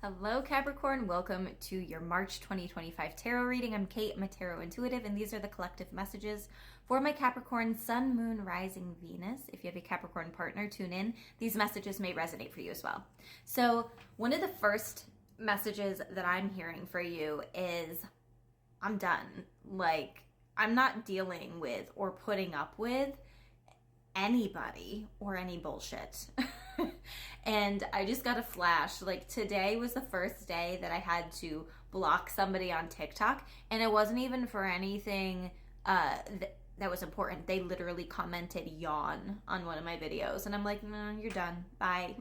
Hello, Capricorn. Welcome to your March 2025 tarot reading. I'm Kate. I'm a tarot intuitive, and these are the collective messages for my Capricorn Sun, Moon, Rising, Venus. If you have a Capricorn partner, tune in. These messages may resonate for you as well. So, one of the first messages that I'm hearing for you is I'm done. I'm not dealing with or putting up with anybody or any bullshit. And I just got a flash. Today was the first day that I had to block somebody on TikTok, and it wasn't even for anything that was important. They literally commented yawn on one of my videos, and I'm like, no, you're done. Bye.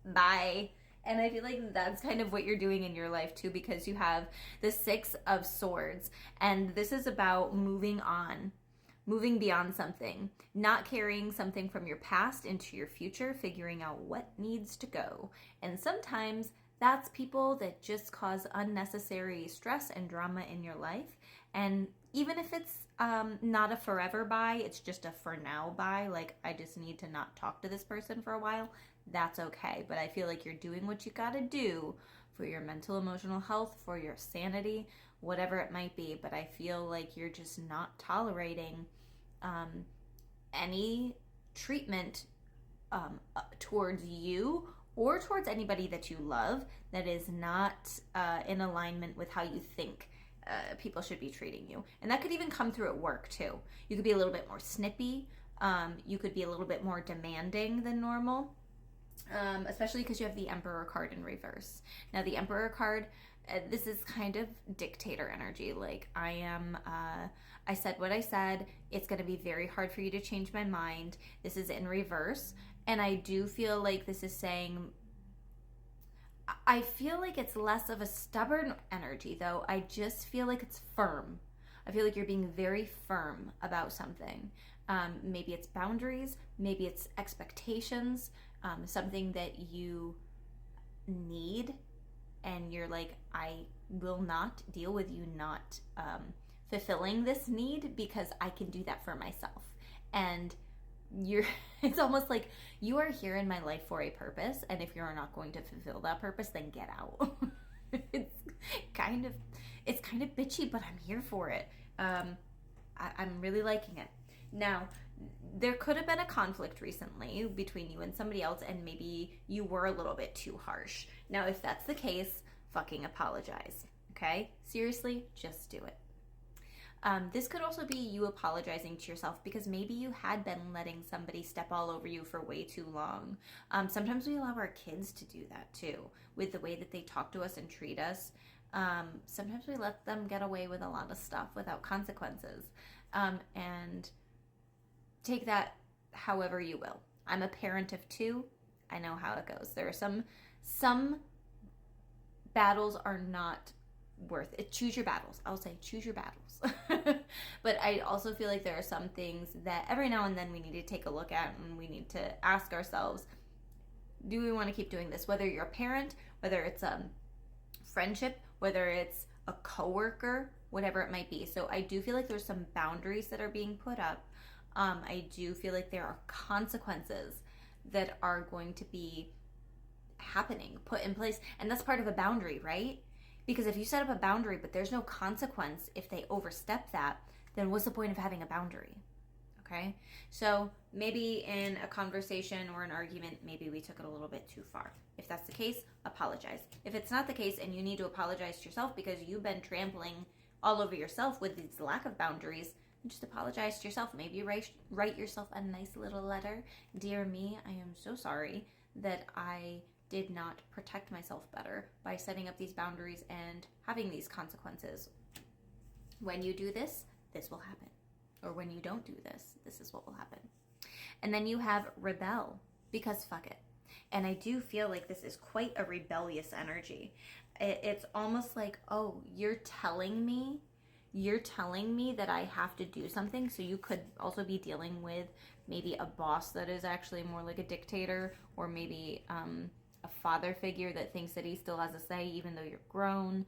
Bye. And I feel like that's kind of what you're doing in your life too, because you have the Six of Swords, and this is about moving on. Moving beyond something, not carrying something from your past into your future, figuring out what needs to go. And sometimes that's people that just cause unnecessary stress and drama in your life. And even if it's not a forever bye, it's just a for now bye, like I just need to not talk to this person for a while, that's okay. But I feel like you're doing what you gotta do for your mental, emotional health, for your sanity, whatever it might be. But I feel like you're just not tolerating any treatment towards you or towards anybody that you love that is not in alignment with how you think people should be treating you. And that could even come through at work too. You could be a little bit more snippy. You could be a little bit more demanding than normal, especially because you have the Emperor card in reverse. Now the Emperor card, this is kind of dictator energy. Like I said what I said. It's going to be very hard for you to change my mind. This is in reverse. And I do feel like this is saying, I feel like it's less of a stubborn energy though. I just feel like it's firm. I feel like you're being very firm about something. Maybe it's boundaries, maybe it's expectations, something that you need, and you're like, I will not deal with you not fulfilling this need because I can do that for myself. And it's almost like you are here in my life for a purpose, and if you're not going to fulfill that purpose, then get out. it's kind of bitchy, but I'm here for it. I'm really liking it. Now, there could have been a conflict recently between you and somebody else, and maybe you were a little bit too harsh. Now, if that's the case, fucking apologize, okay? Seriously, just do it. This could also be you apologizing to yourself because maybe you had been letting somebody step all over you for way too long. Sometimes we allow our kids to do that too, with the way that they talk to us and treat us. Sometimes we let them get away with a lot of stuff without consequences. And take that however you will. I'm a parent of two. I know how it goes. There are some battles are not worth it. Choose your battles. I'll say choose your battles. But I also feel like there are some things that every now and then we need to take a look at, and we need to ask ourselves, do we want to keep doing this? Whether you're a parent, whether it's a friendship, whether it's a coworker, whatever it might be. So I do feel like there's some boundaries that are being put up. I do feel like there are consequences that are going to be happening, put in place. And that's part of a boundary, right? Because if you set up a boundary, but there's no consequence if they overstep that, then what's the point of having a boundary? Okay? So maybe in a conversation or an argument, maybe we took it a little bit too far. If that's the case, apologize. If it's not the case and you need to apologize to yourself because you've been trampling all over yourself with this lack of boundaries, just apologize to yourself. Maybe write yourself a nice little letter. Dear me, I am so sorry that I did not protect myself better by setting up these boundaries and having these consequences. When you do this, this will happen. Or when you don't do this, this is what will happen. And then you have rebel, because fuck it. And I do feel like this is quite a rebellious energy. It's almost like, oh, you're telling me that I have to do something. So you could also be dealing with maybe a boss that is actually more like a dictator, or maybe a father figure that thinks that he still has a say even though you're grown.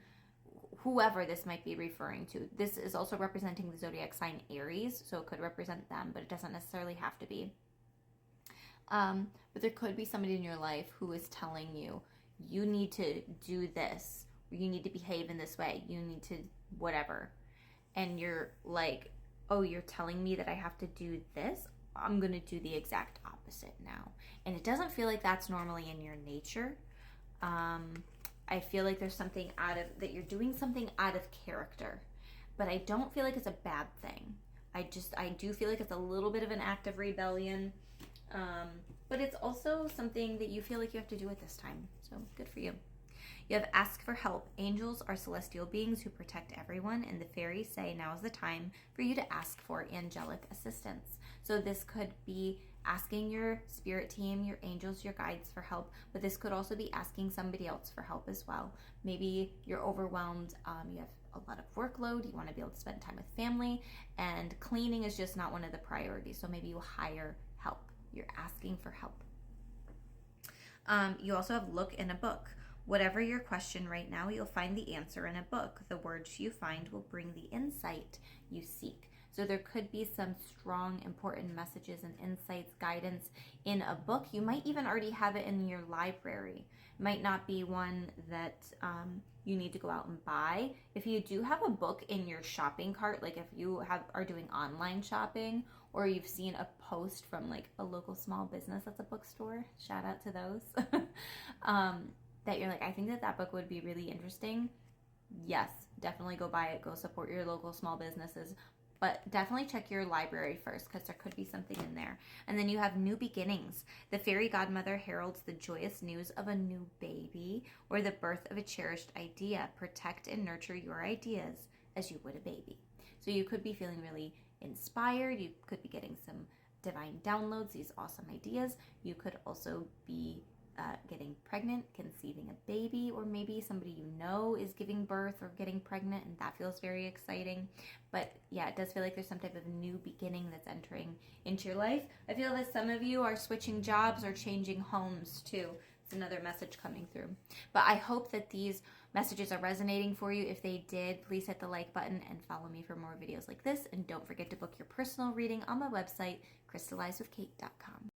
Whoever this might be referring to. This is also representing the zodiac sign Aries, so it could represent them, but it doesn't necessarily have to be. But there could be somebody in your life who is telling you, you need to do this, or you need to behave in this way, you need to whatever. And you're like, oh, you're telling me that I have to do this? I'm going to do the exact opposite now. And it doesn't feel like that's normally in your nature. I feel like there's something that you're doing something out of character, but I don't feel like it's a bad thing. I do feel like it's a little bit of an act of rebellion, but it's also something that you feel like you have to do at this time. So good for you. You have ask for help. Angels are celestial beings who protect everyone, and the fairies say now is the time for you to ask for angelic assistance. So this could be asking your spirit team, your angels, your guides for help, but this could also be asking somebody else for help as well. Maybe you're overwhelmed, you have a lot of workload, you want to be able to spend time with family, and cleaning is just not one of the priorities. So maybe you hire help. You're asking for help. You also have look in a book. Whatever your question right now, you'll find the answer in a book. The words you find will bring the insight you seek. So there could be some strong, important messages and insights, guidance in a book. You might even already have it in your library. It might not be one that you need to go out and buy. If you do have a book in your shopping cart, like if you are doing online shopping, or you've seen a post from like a local small business that's a bookstore, shout out to those, that you're like, I think that book would be really interesting. Yes, definitely go buy it. Go support your local small businesses. But definitely check your library first, because there could be something in there. And then you have new beginnings. The fairy godmother heralds the joyous news of a new baby or the birth of a cherished idea. Protect and nurture your ideas as you would a baby. So you could be feeling really inspired. You could be getting some divine downloads, these awesome ideas. You could also be getting pregnant, conceiving a baby, or maybe somebody you know is giving birth or getting pregnant, and that feels very exciting. But yeah, it does feel like there's some type of new beginning that's entering into your life. I feel that some of you are switching jobs or changing homes too. It's another message coming through. But I hope that these messages are resonating for you. If they did, please hit the like button and follow me for more videos like this. And don't forget to book your personal reading on my website, crystallizewithkate.com.